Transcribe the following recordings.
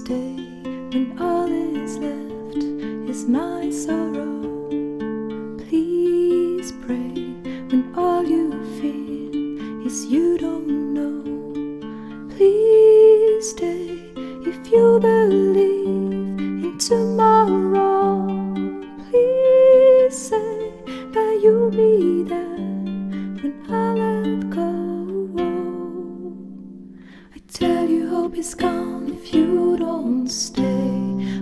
stay when all is left is my sorrow. Please pray when all you feel is you don't know. Please stay if you believe in tomorrow. Please say that you'll be there when I let go. I tell you hope is gone if you don't stay.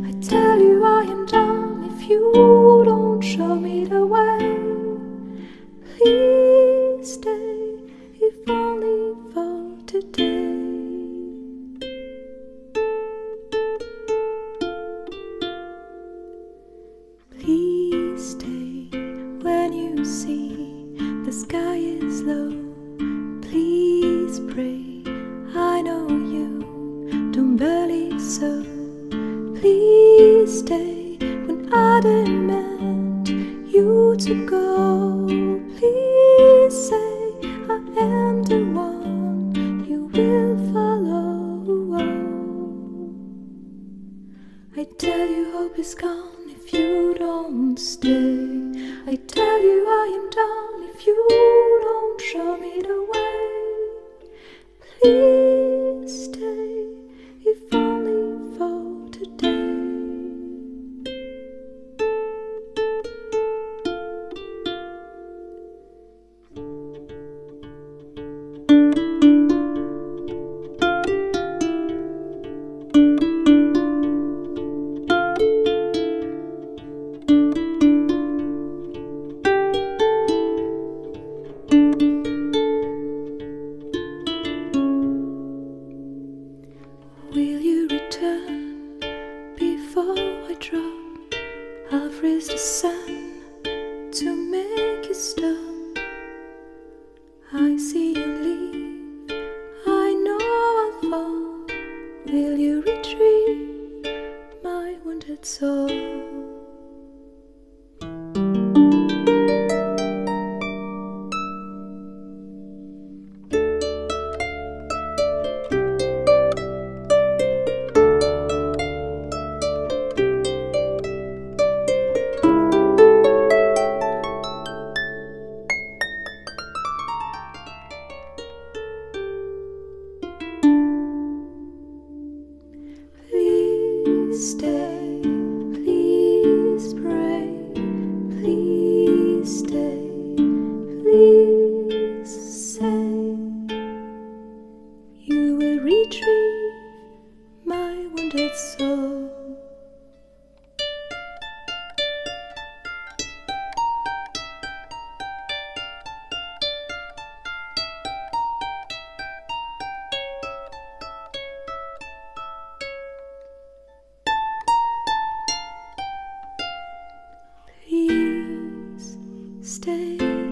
I tell you I am done if you don't show me the way. Please stay if only for today. Please stay when you see the sky is low. Please pray, I know you don't believe so. Please stay when I demand you to go. Please say I am the one you will follow. I tell you hope is gone if you don't stay. I tell you I am done if you don't show me the way. Please stay if only for today. Will you return before I drop? I'll freeze the sun to make you stop. I see you leave, I know I'll fall. Will you retrieve my wounded soul? Please stay, please pray, please stay, please say you will retrieve my wounded soul. Please stay.